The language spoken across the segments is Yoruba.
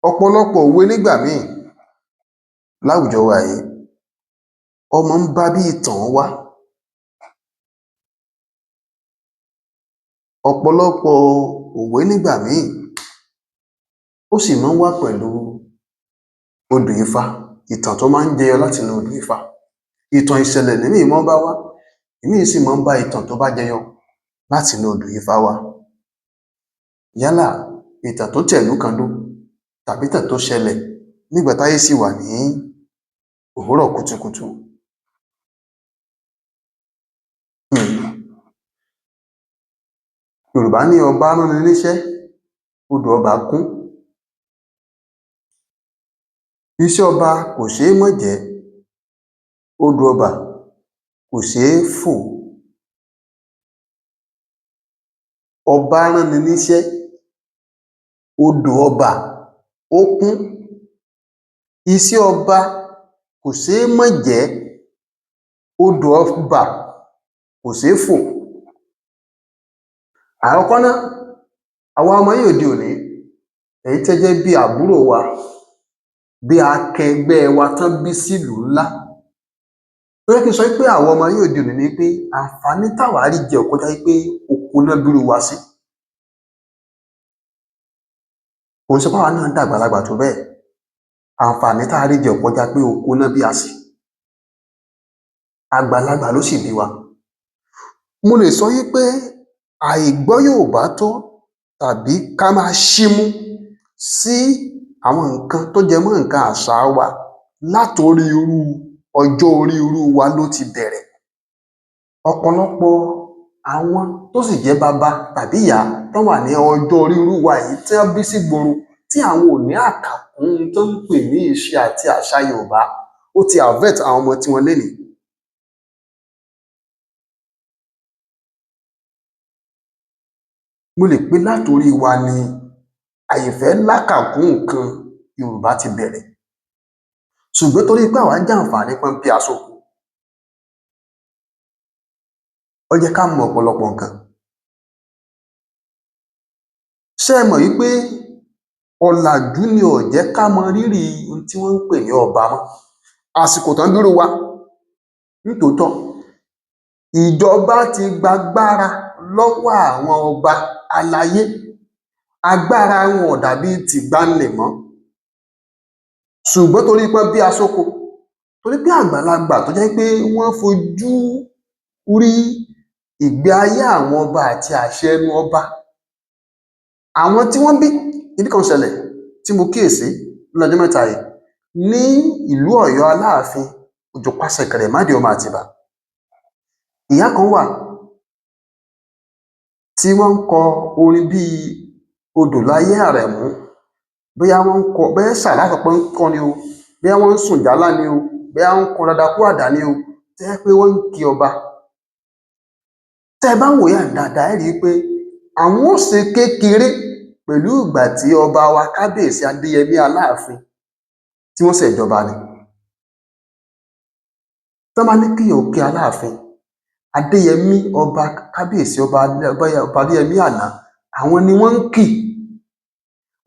ọ̀pọ̀lọpọ̀ òwe nígbà míì láwùjọ wa yìí ọmọ ń bá bí ìtàn wá. Ọ̀pọ̀lọpọ̀ òwe nígbà míì ó sì máa ń wá pẹ̀lú odù Ifá, ìtàn tó máa ń jẹyọ láti inú odù Ifá. Ìtàn ìṣẹ̀lẹ̀ nímìí máa ń bá wá, ìmíì sì máa ń bá ìtàn tó bá jẹyọ láti inú odù Ifá wá. Yálà ìtàn tó tẹ̀lú kan dó tàbí ìtàn tó ṣẹlẹ̀ nígbà táyé sì wà ní òwúrọ̀ kùtùkùtù. Yorùbá ní ọba rán ni níṣẹ́, odù ọba kún. Iṣẹ́ ọba kò ṣeé mọ̀ jẹ́, odù ọba kò ṣeé fò. Ọba rán ni níṣẹ́, odù ọba ó kún. Iṣẹ́ ọba kò ṣeé mọ̀ jẹ́, odù ọba kò ṣeé fò. Àkọ́kọ́ ná, àwa ọmọ ayé òde òní, èyí tẹ́ jẹ́ bí àbúrò wa, bí akẹgbẹ́ wa tán bí sílùú ńlá. Ó yẹ kí n sọ pé àwọn ọmọ ayé òde òní ni pé àǹfààní táwa rí jẹ ò kọjá pé oko náà bírú wa sí. Kò ń ṣe páwa náà dàgbàlagbà tó bẹ́ẹ̀, àǹfààní tá a rí jẹ ò kọjá pé oko náà bí a sí. Àgbàlagbà ló sì bí wa. Mo lè sọ pé àìgbọ́ Yorùbá tó tàbí ká máa ṣímú sí àwọn nǹkan tó jẹ mọ́ nǹkan àṣà wa látorí irú ọjọ́ orí irú wa ló ti bẹ̀rẹ̀. Ọ̀pọ̀lọpọ̀ àwọn tó sì jẹ́ bàbá tàbí ìyá tán wà ní ọjọ́ orí irú wa yìí tí wọ́n bí sígboro tí àwọn ò ní àkàkún tó ń pè ní ìṣe àti àṣà Yorùbá, ó ti affect àwọn ọmọ tiwọn lénìí. Mo lè pé látorí wa ni àìfẹ́ lákàkún nǹkan Yorùbá ti bẹ̀rẹ̀. Ṣùgbọ́n torí pé àwa jàǹfààní pọ́npé aṣóko, ó jẹ́ ká mọ ọ̀pọ̀lọpọ̀ nǹkan. Ṣé ẹ mọ̀ wípé ọ̀làjú ni ò jẹ́ ká mọ rírì ohun tí wọ́n ń pè ní ọba mọ́. Àsìkò tán bírú wa, nítòótọ́, ìjọba ti gbàgbára lọ́wọ́ àwọn ọba aláyé. Agbára wọn ò dàbí tìgbàanì mọ́. Ṣùgbọ́n torí pé bí aṣóko, torí pé àgbàlagbà tó jẹ́ pé wọ́n fojú rí ìgbé ayé àwọn ọba àti àṣẹ ẹnu ọba. Àwọn tí wọ́n bí, kíní kan ṣẹlẹ̀ tí mo kíyèsí lọ́jọ́ mẹ́ta yìí ní ìlú Ọ̀yọ́ Aláàfin Òjó Pàṣẹkẹrẹ Máde ọmọ Àtìbà. Ìyá kan wà tí wọ́n ń kọ orin bíi odò láyé Àrẹ̀mú, bóyá wọ́n ń kọ, bóyá ṣàlàsọpọ̀ ń kọ ni o, bóyá wọ́n ń sùn jálá ni o, bóyá wọ́n ń kọ dadakú àdá ni o, tẹ́ pé wọ́n ń kí ọba. Tẹ́ bá wò yà dáadáa, ẹ rí i pé àwọn ó ṣe kékeré pẹ̀lú ìgbà tí ọba wa kábíyèsí Adéyẹmí Aláàfin tí wọ́n ṣèjọba ni. Tán bá ní kíyàn kí Aláàfin Adéyẹmí ọba kábíyèsí ọba Adéyẹmí àná, àwọn ni wọ́n ń kì.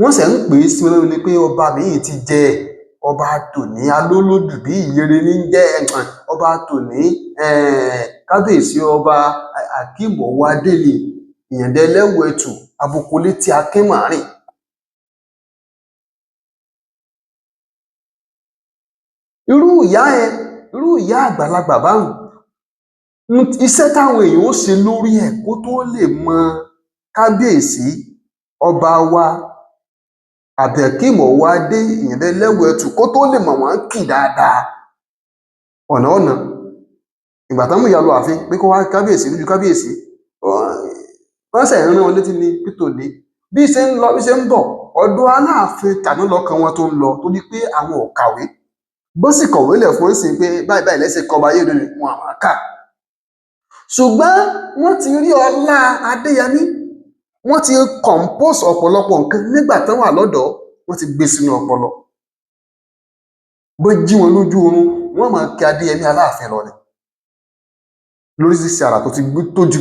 Wọ́n ṣẹ̀ ń pè é sí wọn ni pé ọba míì ti jẹ, ọba tòní alólòdù bí ìyèrè ní jẹ́, ọba tòní kábíyèsí ọba Akeem Owóadé ni, ìyàndá ẹlẹ́wù ẹtù, àbùkù létí akínmàrìn. Irú ìyá àgbàlagbà báwọn, iṣẹ́ táwọn èèyàn ó ṣe lórí ẹ̀ kó tó lè mọ kábíyèsí ọba wa Akeem Owóadé, ìyàndá ẹlẹ́wù ẹtù, kó tó lè mọ̀ wọ́n kì dáadáa. Ọ̀nà ìgbà tán mú ìyá lọ ààfin pé kó wá kábíyèsí lójú kábíyèsí, wọ́n ṣẹ̀ ń rán wọn létí ní pítòní bí ṣe ń lọ bí ṣe ń bọ̀ ọ̀dọ̀ Aláàfin tàná lọ́kàn wọn tó ń lọ, torí pé àwọn ò kàwé. Bó sì kọ̀wé lẹ̀ fún sí pé báyìí báyìí lẹ́sẹ̀ kọba ayé òde wọn àwọn kà. Ṣùgbọ́n wọ́n ti rí ọlá Adéyẹmí, wọ́n ti compose ọ̀pọ̀lọpọ̀ nǹkan nígbà tán wà lọ́dọ̀, wọ́n ti gbé sínú ọpọlọ. Bó jí wọn lójú oorun, wọ́n máa kí Adéyẹmí Aláàfin lọ ni. Lóríṣiríṣi àrà tó ti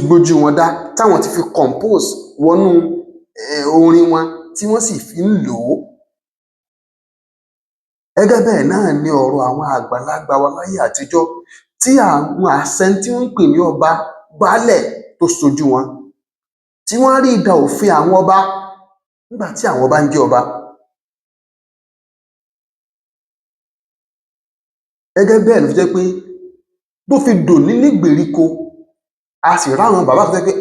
gbójú wọn dá táwọn ti fi compose wọnú orin wọn tí wọ́n sì fi ń lò ó. gẹ́gẹ́ bẹ́ẹ̀ náà ni ọ̀rọ̀ àwọn àgbàlagbà wa láyé àtijọ́ tí àwọn àṣẹ tí wọ́n ń pè ní ọba baálẹ̀ tó ṣojú wọn tí wọ́n rí ìdá òfin àwọn ọba nígbà tí àwọn ọba ń jẹ́ ọba. Gẹ́gẹ́ bẹ́ẹ̀ ló fi jẹ́ pé tó fi dòní nígbèríko a sì ráwọn bàbá tó jẹ́ pé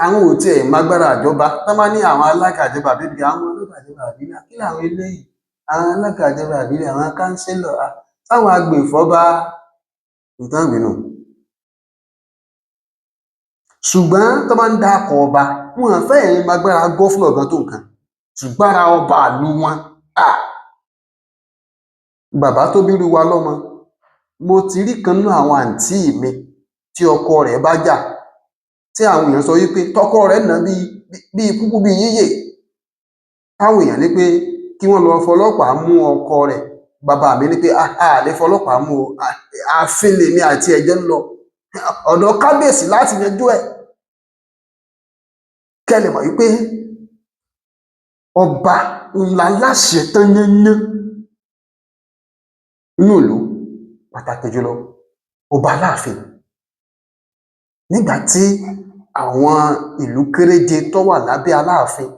àwọn ò tiẹ̀ mágbára àjọba tá bá ní àwọn alága ìjọba àbílẹ̀ àwọn alága ìjọba àbílẹ̀ kí làwọn eléyìí àwọn alága ìjọba àbílẹ̀ àwọn kánsílọ̀ táwọn agbèfọ́ba nǹkan mìíràn. Ṣùgbọ́n tó bá ń dákọ̀ ọba wọn fẹ́ẹ̀ mágbára gọ́fúnà gan tó nǹkan ṣùgbọ́n ara ọba ìlú wọn bàbá tó bírú wa lọ́mọ mo ti rí kan nínú àwọn àǹtí mi tí ọkọ rẹ̀ bá jà tí àwọn èèyàn sọ wípé tọkọ rẹ̀ nà bíi kúkú bíi yíyè táwọn èèyàn ní pé kí wọ́n lọ fọlọ́pàá mú ọkọ rẹ̀. Bàbá mi ní pé a lè fọlọ́pàá mú o ààfin lèmi àti ẹjọ́ ń lọ ọ̀dọ̀ kábíyèsí láti yanjú ẹ̀. Kẹ́lẹ̀ mọ̀ wípé ọba ńlá láṣẹ tán yányán inú ìlú pàtàkì jùlọ ọba Aláàfin. Nígbà tí àwọn ìlú kéréje tó wà lábẹ́ Aláàfin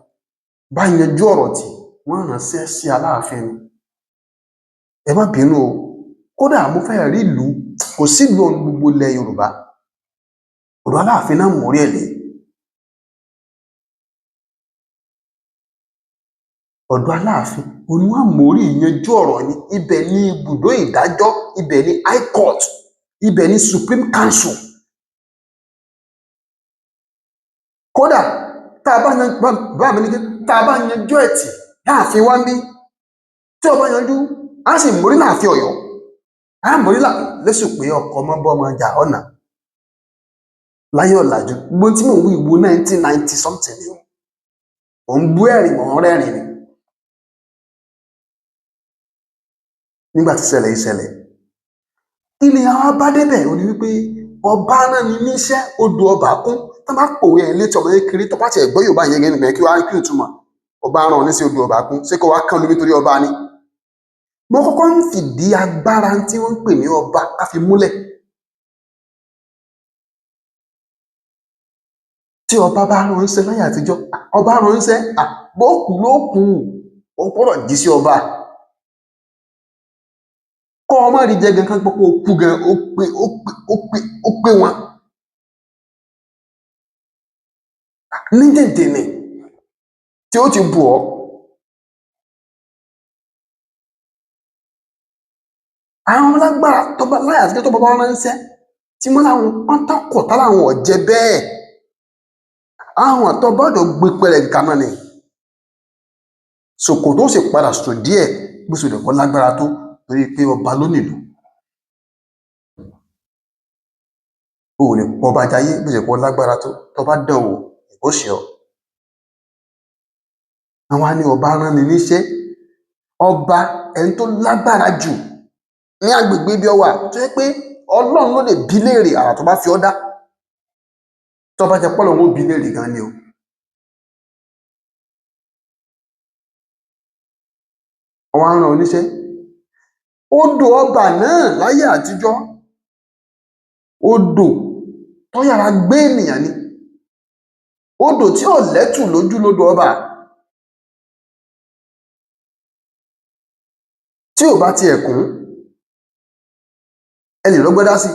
bá yanjú ọ̀rọ̀ tí wọ́n ránṣẹ́ sí Aláàfin ni. Ẹ má bínú o kódà mo fẹ́ rí ìlú kò sí ìlú ọ̀hún gbogbo ilẹ̀ Yorùbá ọ̀dọ̀ Aláàfin náà mórí ẹ̀ lé. Ọ̀dọ̀ Aláàfin òun wá mórí ìyanjú ọ̀rọ̀ ni. Ibẹ̀ ni ibùdó ìdájọ́, ibẹ̀ ni high court, ibẹ̀ ni supreme council. Kódà tá a bá yanjú ẹ̀tì láàfin wá ń bí tí ọba yanjú á sì mórí láàfin Ọ̀yọ́ á mórí lẹ́sùn pé ọkọ ọmọ bọ́ ọmọ jà ọ̀nà láyé ọ̀làjú. Gbogbo tí mò ń wí ìwo 1990 something ni ò ń bú ẹ̀rìn mọ́ rẹ́rìn ni. Nígbà tí ìṣẹ̀lẹ̀ kí ni àwọn bá débẹ̀ ò ní wípé ọba náà ní níṣẹ́ odò ọba kún tó bá pòwe ẹ̀ létí ọmọ kékeré tó bá tiẹ̀ gbọ́ Yorùbá yẹn gẹ́gẹ́ kí wàá kí ìtumọ̀ ọba rán ọ ní sí odò ọba kún ṣé kó wá kán lórí torí ọba ni. Mo kọ́kọ́ ń fìdí agbára tí wọ́n ń pè ní ọba ká fi múlẹ̀. Tí ọba bá rán ṣẹ́ láyé àtijọ́ ọba rán ṣẹ́ bó kú ló kù ó gbọ́dọ̀ jí sí ọba. Kọ́ ọmọ rí jẹ́ gan kan gbọ́ pé ó kú gan ó pé wọn. Ní dèdè ni tí ó ti bù ọ́. Àwọn lágbára tọba láyé àtijọ́ tó bá ránṣẹ́ tí wọ́n láwọn wọ́n tọkọ̀ tá láwọn ọ̀jẹ́ bẹ́ẹ̀ àwọn àtọ́bọ́dọ̀ gbé pẹ̀lẹ́ kaná ni ṣòkò tó sì padà sùn díẹ̀ bó ṣe lè kọ́ lágbára tó torí pé ọba ló nílùú. O ò lè pọ̀ ọba jayé bó ṣe kọ́ lágbára tó tọba dán wò ó ṣe ọ́. Àwọn á ní ọba rán ni níṣẹ́ ọba ẹni tó lágbára jù ní agbègbè bí ọ wà tó yẹ pé Ọlọ́run ló lè bí léèrè àrà tó bá fi ọ́ dá tó bá jẹ pọ́lọ̀ wọn ó bí léèrè gan ni o. Àwọn aràn oníṣẹ́ odò ọba náà láyé àtijọ́ odò tó yára gbé ènìyàn ni odò tí ò lẹ́tù lójú lódò ọba tí ò bá tiẹ̀ kún ẹ lè rọ́gbọ́dá sí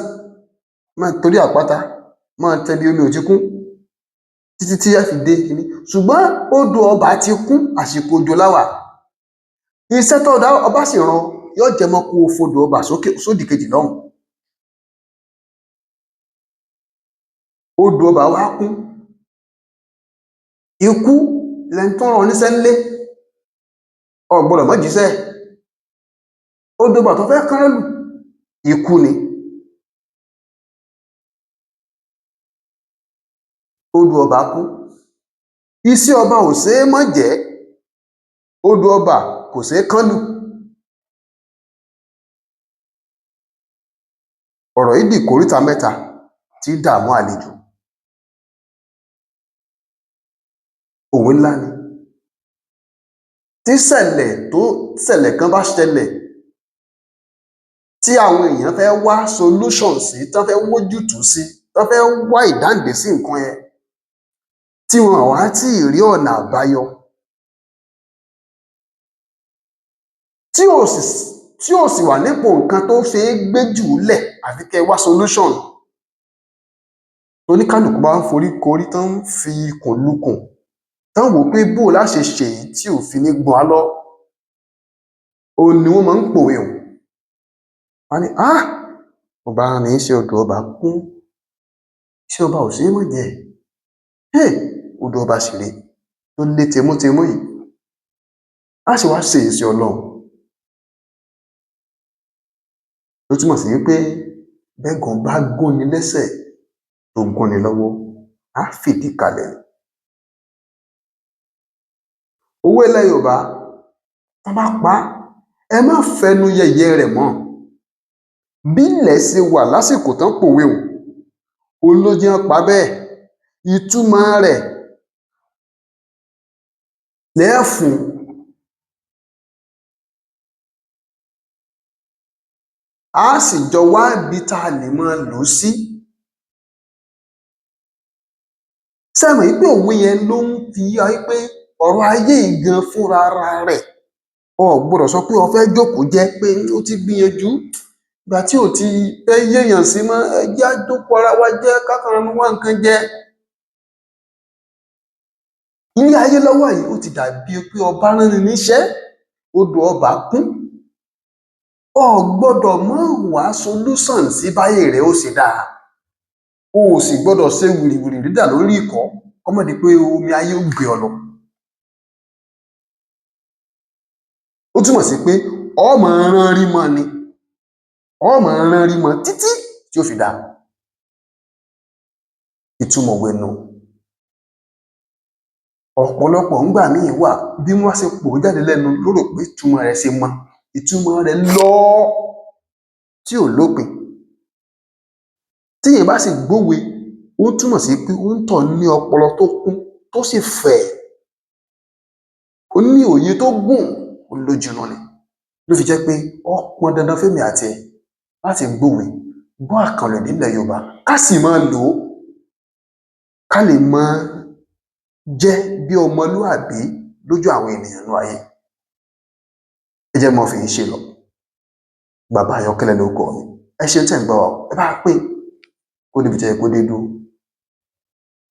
máa torí àpáta máa tẹbi omi ò ti kún títí tí ẹ fi dé kíní ṣùgbọ́n odò ọba ti kún àsìkò òjò láwà iṣẹ́ tó dá ọba sì rán yóò jẹ mọ́ kó o fodò ọba sódì kejì lọ́hùn. Odò ọba wa kún ikú lẹni tó rán oníṣẹ́ ńlé ọ̀gbọ́dọ̀ mọ́ jíṣẹ́ odò ọba tó fẹ́ kán lù ikú ni. Odò ọba kú iṣẹ́ ọba ò ṣeé mọ́ jẹ́ odò ọba kò ṣeé kán lù. Ọ̀rọ̀ yìí di kòríta mẹ́ta tí dààmú àlejò. Òwe ńlá ni tí ṣẹlẹ̀ kan bá ṣẹlẹ̀ tí àwọn èèyàn fẹ́ wá solution sí, tán fẹ́ wójútùú sí, tán fẹ́ wá ìdáǹdè sí nǹkan yẹn, tí wọn wá tí ì rí ọ̀nà àbáyọ, tí ò sì wà nípò nǹkan tó ṣe é gbé jù lẹ̀ àfi kẹ́ wá solution. Oníkálùkù bá ń forí korí tán ń fi ikùn lukùn, tán wò pé bó láṣẹ ṣèyí tí ò fi ní gbọ́n á lọ, òun ni wọ́n máa ń pòwe o. Wọ́n ní ọba ní í ṣe odò ọba kún, iṣẹ́ ọba ò ṣe é mọ̀ jẹ́, odò ọba sì rèé tó lé temútemú yìí, á sì wá ṣe iṣẹ́ Ọlọ́run. Ló túmọ̀ sí wípé bẹ́gàn bá gúnni lẹ́sẹ̀ tó gúnni lọ́wọ́, á fìdí kalẹ̀. Òwe ilẹ̀ Yorùbá tán bá pa á, ẹ má fẹnu yẹ̀yẹ́ rẹ̀ mọ́. Bí ilẹ̀ ṣe wà lásìkò tán pòwe òun ló jẹ́ pa bẹ́ẹ̀. Ìtumọ̀ rẹ̀ lẹ́ẹ̀fún. Á sì jọ wá ibi tá a lè máa lò ó sí. Ṣé mọ̀ wípé òwe yẹn ló ń fi yé wa wípé ọ̀rọ̀ ayé gan fúnra rẹ̀, o gbọ́dọ̀ sọ pé o fẹ́ jókòó jẹ́ pé ó ti gbìyànjú, ìgbà tí ò ti fẹ́ yéèyàn sí mọ́, ẹ jẹ́ á jókòó ara wa jẹ́ ká kàn wá nǹkan jẹ. Ilé ayé lọ́wọ́ yìí ó ti dàbí pé ọba rán ni níṣẹ́, odò ọba kún. O gbọ́dọ̀ mọ́ wá solution sí báyé rẹ̀ ó ṣe dáa. O sì gbọ́dọ̀ ṣe wìrìwìrì dídà lórí ìkọ́ kó má di pé omi ayé ó gbé ọ lọ. Ó túmọ̀ sí pé o máa rán rí mọ́ ni, o máa rán rí mọ́ títí tí ó fi dáa. Ìtumọ̀ òwe nu. Ọ̀pọ̀lọpọ̀ ńgbà míì wà bí wọ́n ṣe pò ó jáde lẹ́nu ló rò pé ìtumọ̀ rẹ̀ ṣe mọ, ìtumọ̀ rẹ̀ lọ tí ò lópin. Téèyàn bá sì gbówe, ó túmọ̀ sí pé óńtọ̀ún ní ọpọlọ tó kún tó sì fẹ̀, ó ní òye tó gùn, ó lójúnú ni. Ló fi jẹ́ pé ó pọn dandan fẹ́mi àti ẹ láti gbówe, gbọ́ àkànlò èdè nílẹ̀ Yorùbá, ká sì máa lò ó, ká lè máa jẹ́ bí ọmọlúàbí lójú àwọn ènìyàn nínú ayé. Ẹ jẹ́ mọ́ fi ń ṣe lọ. Baba Ayokele lórúkọ mi. Ẹ ṣeun tẹ́ ń gbọ́ wa, ẹ bá pín kó débi tẹ́ ẹ kó dé dúró.